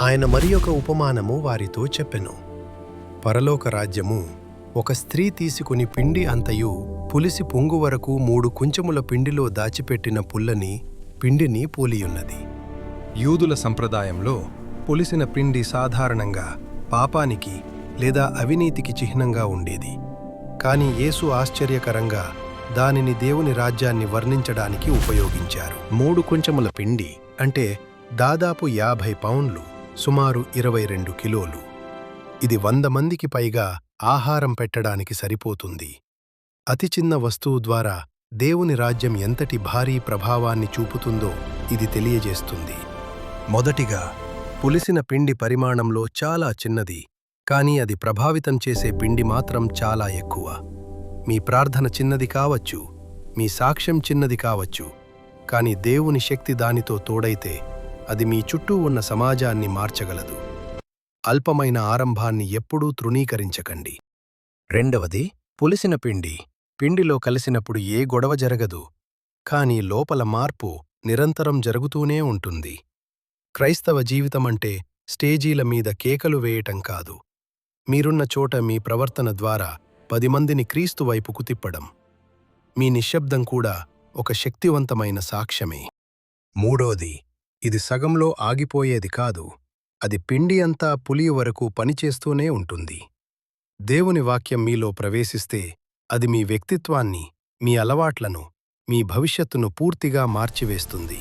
ఆయన మరియొక ఉపమానము వారితో చెప్పెను. పరలోక రాజ్యము ఒక స్త్రీ తీసుకుని పిండి అంతయు పులిసి పొంగు వరకు 3 కుంచెముల పిండిలో దాచిపెట్టిన పిండిని పోలియున్నది. యూదుల సంప్రదాయంలో పులిసిన పిండి సాధారణంగా పాపానికి లేదా అవినీతికి చిహ్నంగా ఉండేది. కాని యేసు ఆశ్చర్యకరంగా దానిని దేవుని రాజ్యాన్ని వర్ణించడానికి ఉపయోగించారు. 3 కుంచెముల పిండి అంటే దాదాపు 50 పౌండ్లు, సుమారు 22 కిలోలు. ఇది 100 మందికి పైగా ఆహారం పెట్టడానికి సరిపోతుంది. అతి చిన్న వస్తువు ద్వారా దేవుని రాజ్యం ఎంతటి భారీ ప్రభావాన్ని చూపుతుందో ఇది తెలియజేస్తుంది. మొదటిగా, పులిసిన పిండి పరిమాణంలో చాలా చిన్నది, కానీ అది ప్రభావితం చేసే పిండి మాత్రం చాలా ఎక్కువ. మీ ప్రార్థన చిన్నది కావచ్చు, మీ సాక్ష్యం చిన్నది కావచ్చు, కానీ దేవుని శక్తి దానితో తోడైతే అది మీ చుట్టూ ఉన్న సమాజాన్ని మార్చగలదు. అల్పమైన ఆరంభాన్ని ఎప్పుడూ తృణీకరించకండి. రెండవది, పులిసిన పిండిలో కలిసినప్పుడు ఏ గొడవ జరగదు, కానీ లోపల మార్పు నిరంతరం జరుగుతూనే ఉంటుంది. క్రైస్తవ జీవితమంటే స్టేజీల మీద కేకలు వేయటం కాదు. మీరున్న చోట మీ ప్రవర్తన ద్వారా 10 మందిని క్రీస్తు వైపుకు తిప్పడం. మీ నిశ్శబ్దం కూడా ఒక శక్తివంతమైన సాక్ష్యమే. మూడోది, ఇది సగంలో ఆగిపోయేది కాదు, అది పిండి అంతా పులియు వరకు పనిచేస్తూనే ఉంటుంది. దేవుని వాక్యం మీలో ప్రవేశిస్తే అది మీ వ్యక్తిత్వాన్ని, మీ అలవాట్లను, మీ భవిష్యత్తును పూర్తిగా మార్చివేస్తుంది.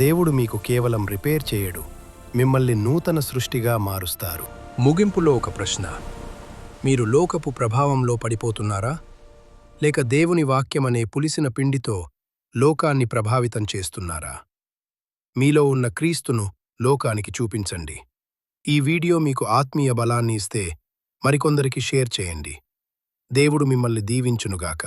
దేవుడు మీకు కేవలం రిపేర్ చేయడు, మిమ్మల్ని నూతన సృష్టిగా మారుస్తారు. ముగింపులో ఒక ప్రశ్న: మీరు లోకపు ప్రభావంలో పడిపోతున్నారా, లేక దేవుని వాక్యమనే పులిసిన పిండితో లోకాన్ని ప్రభావితం చేస్తున్నారా? మీలో ఉన్న క్రీస్తును లోకానికి చూపించండి. ఈ వీడియో మీకు ఆత్మీయ బలాన్ని ఇస్తే మరికొందరికి షేర్ చేయండి. దేవుడు మిమ్మల్ని దీవించునుగాక.